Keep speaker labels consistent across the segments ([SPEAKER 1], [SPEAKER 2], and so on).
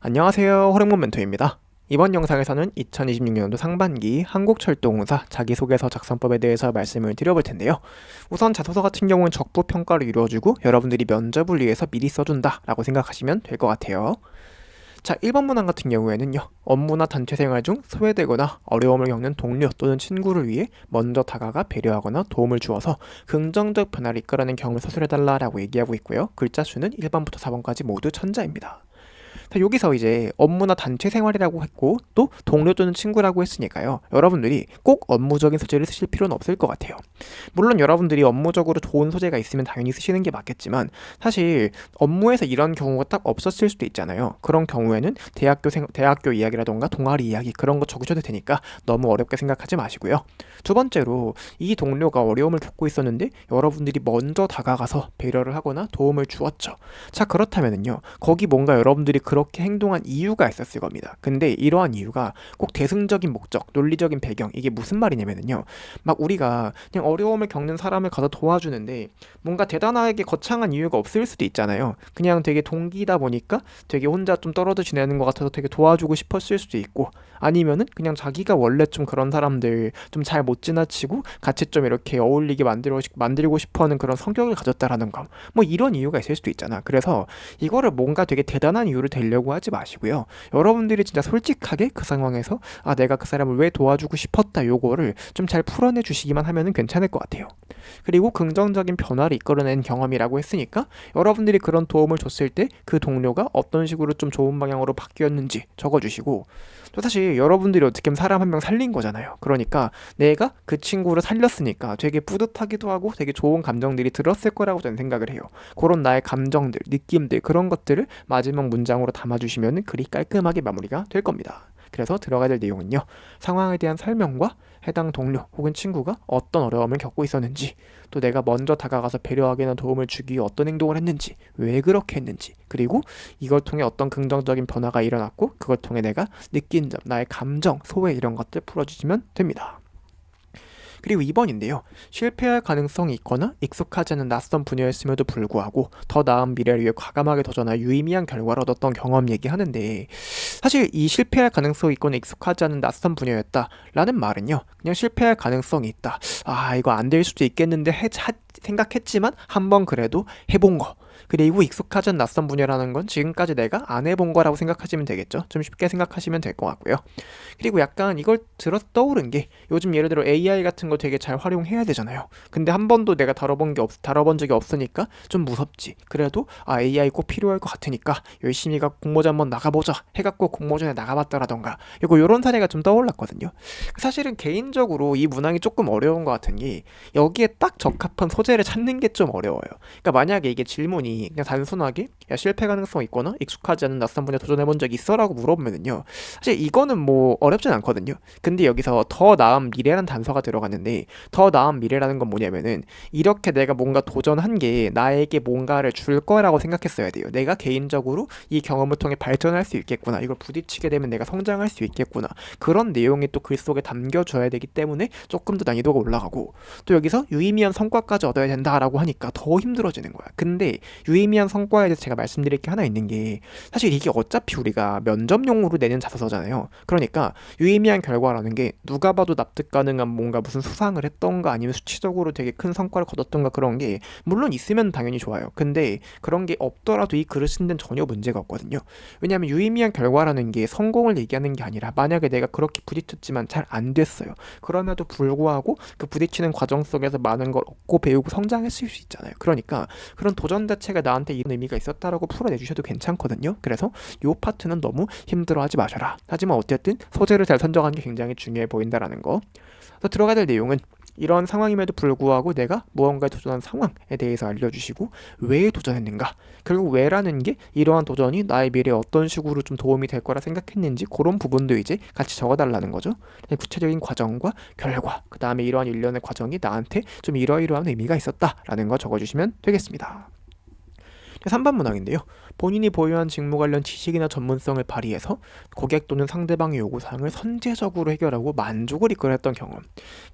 [SPEAKER 1] 안녕하세요. 호르몬 멘토입니다. 이번 영상에서는 2026년도 상반기 한국철도공사 자기소개서 작성법에 대해서 말씀을 드려볼 텐데요. 우선 자소서 같은 경우는 적부 평가를 이루어주고 여러분들이 면접을 위해서 미리 써준다 라고 생각하시면 될 것 같아요. 자, 1번 문항 같은 경우에는요. 업무나 단체 생활 중 소외되거나 어려움을 겪는 동료 또는 친구를 위해 먼저 다가가 배려하거나 도움을 주어서 긍정적 변화를 이끌어낸 경험을 서술해달라라고 얘기하고 있고요. 글자 수는 1번부터 4번까지 모두 천자입니다. 자, 여기서 이제 업무나 단체 생활이라고 했고 또 동료 또는 친구라고 했으니까요. 여러분들이 꼭 업무적인 소재를 쓰실 필요는 없을 것 같아요. 물론 여러분들이 업무적으로 좋은 소재가 있으면 당연히 쓰시는 게 맞겠지만 사실 업무에서 이런 경우가 딱 없었을 수도 있잖아요. 그런 경우에는 대학교 이야기라던가 동아리 이야기 그런 거 적으셔도 되니까 너무 어렵게 생각하지 마시고요. 두 번째로 이 동료가 어려움을 겪고 있었는데 여러분들이 먼저 다가가서 배려를 하거나 도움을 주었죠. 자, 그렇다면은요. 거기 뭔가 여러분들이 그렇게 행동한 이유가 있었을 겁니다. 근데 이러한 이유가 꼭 대승적인 목적, 논리적인 배경, 이게 무슨 말이냐면요. 막 우리가 그냥 어려움을 겪는 사람을 가서 도와주는데 뭔가 대단하게 거창한 이유가 없을 수도 있잖아요. 그냥 되게 동기다 보니까 되게 혼자 좀 떨어져 지내는 것 같아서 되게 도와주고 싶었을 수도 있고 아니면은 그냥 자기가 원래 좀 그런 사람들 좀 잘 못 지나치고 같이 좀 이렇게 어울리게 만들고 싶어하는 그런 성격을 가졌다라는 거. 뭐 이런 이유가 있을 수도 있잖아. 그래서 이거를 뭔가 되게 대단한 이유를 대려고 하지 마시고요. 여러분들이 진짜 솔직하게 그 상황에서 내가 그 사람을 왜 도와주고 싶었다 요거를 좀 잘 풀어내 주시기만 하면은 괜찮을 것 같아요. 그리고 긍정적인 변화를 이끌어낸 경험이라고 했으니까 여러분들이 그런 도움을 줬을 때 그 동료가 어떤 식으로 좀 좋은 방향으로 바뀌었는지 적어주시고 또 사실 여러분들이 어떻게 하면 사람 한 명 살린 거잖아요. 그러니까 내가 그 친구를 살렸으니까 되게 뿌듯하기도 하고 되게 좋은 감정들이 들었을 거라고 저는 생각을 해요. 그런 나의 감정들, 느낌들 그런 것들을 마지막 문장으로 담아주시면 글이 깔끔하게 마무리가 될 겁니다. 그래서 들어가야 될 내용은요. 상황에 대한 설명과 해당 동료 혹은 친구가 어떤 어려움을 겪고 있었는지 또 내가 먼저 다가가서 배려하게나 도움을 주기 위해 어떤 행동을 했는지 왜 그렇게 했는지 그리고 이걸 통해 어떤 긍정적인 변화가 일어났고 그걸 통해 내가 느낀 점, 나의 감정, 소외 이런 것들 풀어주시면 됩니다. 그리고 2번인데요. 실패할 가능성이 있거나 익숙하지 않은 낯선 분야였음에도 불구하고 더 나은 미래를 위해 과감하게 도전하여 유의미한 결과를 얻었던 경험 얘기하는데 사실 이 실패할 가능성이 있거나 익숙하지 않은 낯선 분야였다라는 말은요. 그냥 실패할 가능성이 있다. 이거 안 될 수도 있겠는데 생각했지만 한번 그래도 해본 거. 그리고 익숙하지 않은 낯선 분야라는 건 지금까지 내가 안 해본 거라고 생각하시면 되겠죠. 좀 쉽게 생각하시면 될 것 같고요. 그리고 약간 이걸 들어 떠오른 게 요즘 예를 들어 AI 같은 거 되게 잘 활용해야 되잖아요. 근데 한 번도 내가 다뤄본 적이 없으니까 좀 무섭지. 그래도 AI 꼭 필요할 것 같으니까 열심히 공모전 한번 나가보자 해갖고 공모전에 나가봤다라던가 이거 요런 사례가 좀 떠올랐거든요. 사실은 개인적으로 이 문항이 조금 어려운 것 같은 게 여기에 딱 적합한 소재를 찾는 게 좀 어려워요. 그러니까 만약에 이게 질문이 그냥 단순하게 실패 가능성 있거나 익숙하지 않은 낯선 분야에 도전해본 적 있어? 라고 물어보면은요. 사실 이거는 뭐 어렵진 않거든요. 근데 여기서 더 나은 미래라는 단서가 들어갔는데 더 나은 미래라는 건 뭐냐면은 이렇게 내가 뭔가 도전한 게 나에게 뭔가를 줄 거라고 생각했어야 돼요. 내가 개인적으로 이 경험을 통해 발전할 수 있겠구나. 이걸 부딪히게 되면 내가 성장할 수 있겠구나. 그런 내용이 또 글 속에 담겨줘야 되기 때문에 조금 더 난이도가 올라가고 또 여기서 유의미한 성과까지 얻어야 된다라고 하니까 더 힘들어지는 거야. 근데 유의미한 성과에 대해서 제가 말씀드릴 게 하나 있는 게 사실 이게 어차피 우리가 면접용으로 내는 자소서잖아요. 그러니까 유의미한 결과라는 게 누가 봐도 납득 가능한 뭔가 무슨 수상을 했던가 아니면 수치적으로 되게 큰 성과를 거뒀던가 그런 게 물론 있으면 당연히 좋아요. 근데 그런 게 없더라도 이 글을 쓴 데는 전혀 문제가 없거든요. 왜냐하면 유의미한 결과라는 게 성공을 얘기하는 게 아니라 만약에 내가 그렇게 부딪혔지만 잘 안 됐어요. 그럼에도 불구하고 그 부딪히는 과정 속에서 많은 걸 얻고 배우고 성장했을 수 있잖아요. 그러니까 그런 도전 자체가 나한테 이런 의미가 있었다라고 풀어내주셔도 괜찮거든요. 그래서 이 파트는 너무 힘들어하지 마셔라. 하지만 어쨌든 소재를 잘 선정하는 게 굉장히 중요해 보인다라는 거. 또 들어가야 될 내용은 이런 상황임에도 불구하고 내가 무언가에 도전한 상황에 대해서 알려주시고 왜 도전했는가 결국 왜라는 게 이러한 도전이 나의 미래에 어떤 식으로 좀 도움이 될 거라 생각했는지 그런 부분도 이제 같이 적어달라는 거죠. 구체적인 과정과 결과 그 다음에 이러한 일련의 과정이 나한테 좀 이러이러한 의미가 있었다라는 거 적어주시면 되겠습니다. 3번 문항인데요. 본인이 보유한 직무 관련 지식이나 전문성을 발휘해서 고객 또는 상대방의 요구사항을 선제적으로 해결하고 만족을 이끌었던 경험.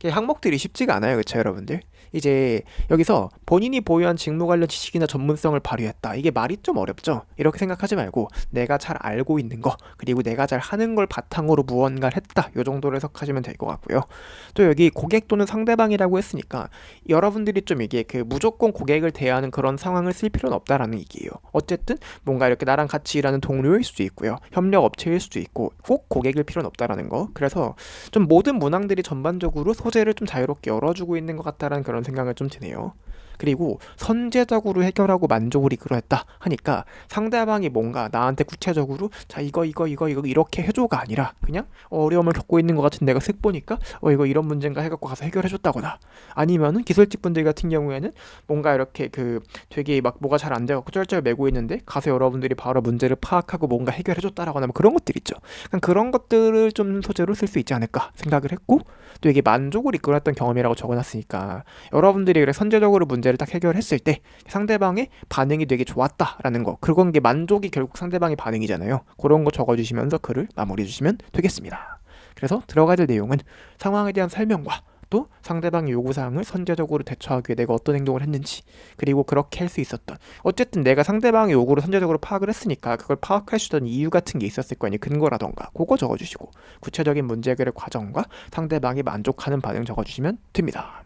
[SPEAKER 1] 이게 항목들이 쉽지가 않아요, 그렇죠, 여러분들? 이제 여기서 본인이 보유한 직무 관련 지식이나 전문성을 발휘했다. 이게 말이 좀 어렵죠? 이렇게 생각하지 말고 내가 잘 알고 있는 거, 그리고 내가 잘 하는 걸 바탕으로 무언가를 했다. 이 정도로 해석하시면 될 것 같고요. 또 여기 고객 또는 상대방이라고 했으니까 여러분들이 좀 이게 무조건 고객을 대하는 그런 상황을 쓸 필요는 없다라는 얘기예요. 어쨌든 뭔가 이렇게 나랑 같이 일하는 동료일 수도 있고요. 협력 업체일 수도 있고 꼭 고객일 필요는 없다라는 거. 그래서 좀 모든 문항들이 전반적으로 소재를 좀 자유롭게 열어주고 있는 것 같다라는 그런 생각을 좀 드네요. 그리고 선제적으로 해결하고 만족을 이끌어냈다 하니까 상대방이 뭔가 나한테 구체적으로 자 이거 이렇게 해줘가 아니라 그냥 어려움을 겪고 있는 것 같은 내가 쓱 보니까 이거 이런 문제인가 해갖고 가서 해결해줬다거나 아니면은 기술직 분들 같은 경우에는 뭔가 이렇게 되게 막 뭐가 잘 안 돼갖고 쩔쩔 매고 있는데 가서 여러분들이 바로 문제를 파악하고 뭔가 해결해줬다라거나 뭐 그런 것들 있죠. 그런 것들을 좀 소재로 쓸 수 있지 않을까 생각을 했고 또 이게 만족을 이끌었던 경험이라고 적어놨으니까 여러분들이 그래 선제적으로 문제를 딱 해결했을 때 상대방의 반응이 되게 좋았다라는 거 그건 게 만족이 결국 상대방의 반응이잖아요. 그런 거 적어주시면서 글을 마무리해 주시면 되겠습니다. 그래서 들어가야 될 내용은 상황에 대한 설명과 또 상대방의 요구사항을 선제적으로 대처하기 위해 내가 어떤 행동을 했는지 그리고 그렇게 할 수 있었던 어쨌든 내가 상대방의 요구를 선제적으로 파악을 했으니까 그걸 파악할 수 있던 이유 같은 게 있었을 거 아니에요. 근거라던가 그거 적어주시고 구체적인 문제 해결의 과정과 상대방이 만족하는 반응 적어주시면 됩니다.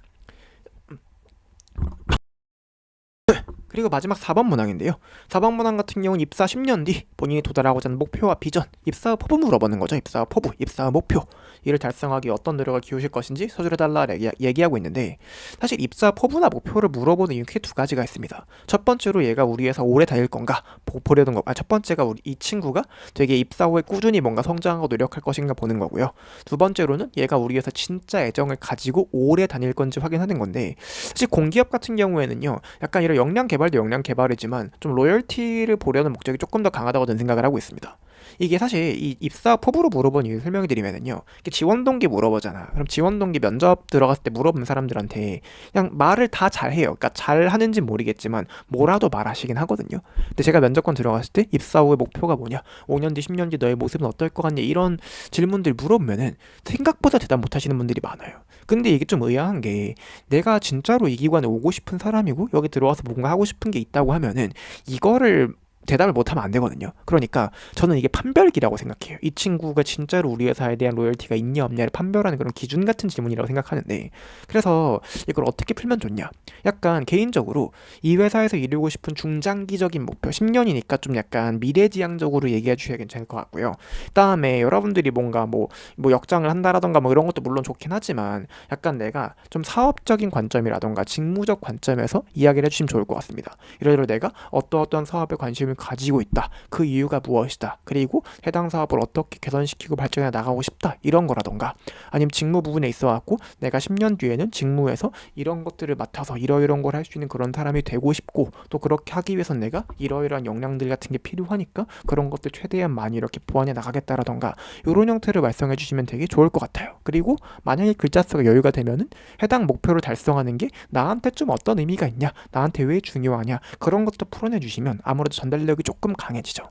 [SPEAKER 1] 그리고 마지막 4번 문항인데요. 4번 문항 같은 경우는 입사 10년 뒤 본인이 도달하고자 하는 목표와 비전, 입사 후 포부 물어보는 거죠. 입사 후 포부, 입사 후 목표 이를 달성하기 어떤 노력을 기울이실 것인지 서술해달라 얘기하고 있는데 사실 입사 포부나 목표를 물어보는 이유 크게 두 가지가 있습니다. 첫 번째로 얘가 우리 회사 오래 다닐 건가 보려는 거. 첫 번째가 이 친구가 되게 입사 후에 꾸준히 뭔가 성장하고 노력할 것인가 보는 거고요. 두 번째로는 얘가 우리 회사 진짜 애정을 가지고 오래 다닐 건지 확인하는 건데 사실 공기업 같은 경우에는요. 약간 이런 역량 개발도 역량 개발이지만 좀 로열티를 보려는 목적이 조금 더 강하다고 저는 생각을 하고 있습니다. 이게 사실 이 입사 포부로 물어본 이유 설명해 드리면은요. 지원 동기 물어보잖아. 그럼 지원 동기 면접 들어갔을 때 물어본 사람들한테 그냥 말을 다 잘해요. 그러니까 잘 하는지 모르겠지만 뭐라도 말하시긴 하거든요. 근데 제가 면접관 들어갔을 때 입사 후의 목표가 뭐냐? 5년 뒤, 10년 뒤 너의 모습은 어떨 것 같냐? 이런 질문들 물어보면은 생각보다 대답 못 하시는 분들이 많아요. 근데 이게 좀 의아한 게 내가 진짜로 이 기관에 오고 싶은 사람이고 여기 들어와서 뭔가 하고 싶은 게 있다고 하면은 이거를 대답을 못하면 안 되거든요. 그러니까 저는 이게 판별기라고 생각해요. 이 친구가 진짜로 우리 회사에 대한 로열티가 있냐 없냐를 판별하는 그런 기준 같은 질문이라고 생각하는데 그래서 이걸 어떻게 풀면 좋냐. 약간 개인적으로 이 회사에서 이루고 싶은 중장기적인 목표 10년이니까 좀 약간 미래지향적으로 얘기해 주셔야 괜찮을 것 같고요. 그다음에 여러분들이 뭔가 뭐 역장을 한다라던가 뭐 이런 것도 물론 좋긴 하지만 약간 내가 좀 사업적인 관점이라던가 직무적 관점에서 이야기를 해주시면 좋을 것 같습니다. 이러이러 내가 어떠어떠한 사업에 관심을 가지고 있다. 그 이유가 무엇이다. 그리고 해당 사업을 어떻게 개선시키고 발전해 나가고 싶다. 이런 거라던가 아니면 직무 부분에 있어갖고 내가 10년 뒤에는 직무에서 이런 것들을 맡아서 이러이러한 걸 할 수 있는 그런 사람이 되고 싶고 또 그렇게 하기 위해선 내가 이러이러한 역량들 같은 게 필요하니까 그런 것들 최대한 많이 이렇게 보완해 나가겠다라던가 이런 형태를 말씀해 주시면 되게 좋을 것 같아요. 그리고 만약에 글자 수가 여유가 되면은 해당 목표를 달성하는 게 나한테 좀 어떤 의미가 있냐 나한테 왜 중요하냐 그런 것도 풀어내 주시면 아무래도 전달력이 조금 강해지죠.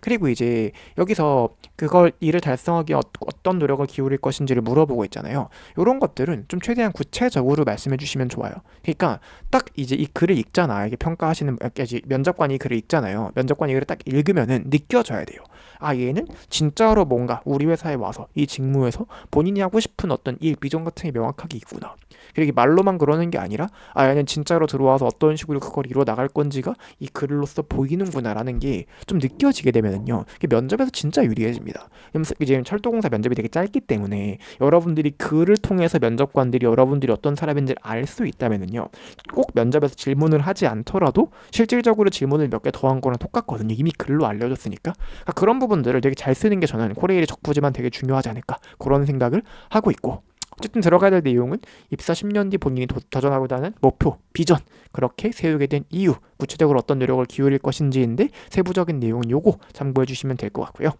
[SPEAKER 1] 그리고 이제 여기서 그걸 일을 달성하기 어떤 노력을 기울일 것인지를 물어보고 있잖아요. 이런 것들은 좀 최대한 구체적으로 말씀해 주시면 좋아요. 그러니까 딱 이제 이 글을 읽잖아. 이게 평가하시는 면접관이 글을 읽잖아요. 면접관이 글을 딱 읽으면은 느껴져야 돼요. 아 얘는 진짜로 뭔가 우리 회사에 와서 이 직무에서 본인이 하고 싶은 어떤 일 비전 같은 게 명확하게 있구나. 그리고 말로만 그러는 게 아니라 아 얘는 진짜로 들어와서 어떤 식으로 그걸 이루어 나갈 건지가 이 글로써 보이는구나라는 게 좀 느껴지게 되면은요 면접에서 진짜 유리해집니다. 이제 철도공사 면접이 되게 짧기 때문에 여러분들이 글을 통해서 면접관들이 여러분들이 어떤 사람인지를 알 수 있다면은요 꼭 면접에서 질문을 하지 않더라도 실질적으로 질문을 몇 개 더한 거랑 똑같거든요. 이미 글로 알려줬으니까. 그러니까 그런 부분들을 되게 잘 쓰는 게 저는 코레일이 적부지만 되게 중요하지 않을까 그런 생각을 하고 있고 어쨌든 들어가야 될 내용은 입사 10년 뒤 본인이 도전하고자 하는 목표, 비전 그렇게 세우게 된 이유 구체적으로 어떤 노력을 기울일 것인지인데 세부적인 내용은 요거 참고해 주시면 될 것 같고요.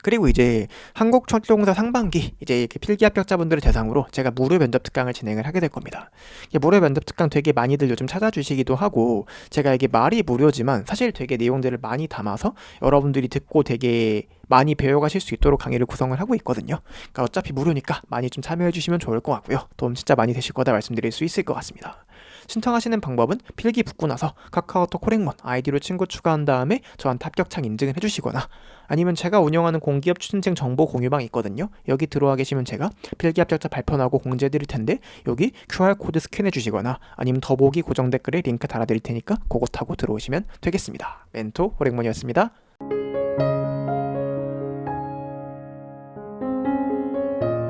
[SPEAKER 1] 그리고 이제 한국철도공사 상반기 이제 이렇게 필기 합격자분들을 대상으로 제가 무료 면접 특강을 진행을 하게 될 겁니다. 이게 무료 면접 특강 되게 많이들 요즘 찾아주시기도 하고, 제가 이게 말이 무료지만 사실 되게 내용들을 많이 담아서 여러분들이 듣고 되게 많이 배워가실 수 있도록 강의를 구성을 하고 있거든요. 그러니까 어차피 무료니까 많이 좀 참여해 주시면 좋을 것 같고요. 도움 진짜 많이 되실 거다 말씀드릴 수 있을 것 같습니다. 신청하시는 방법은 필기 붙고 나서 카카오톡 호랭몬 아이디로 친구 추가한 다음에 저한테 합격창 인증을 해주시거나, 아니면 제가 운영하는 공기업 취준생 정보 공유방 있거든요. 여기 들어와 계시면 제가 필기 합격자 발표하고 공지해 드릴 텐데 여기 QR코드 스캔해 주시거나, 아니면 더보기 고정 댓글에 링크 달아드릴 테니까 그거 타고 들어오시면 되겠습니다. 멘토 호랭몬이었습니다.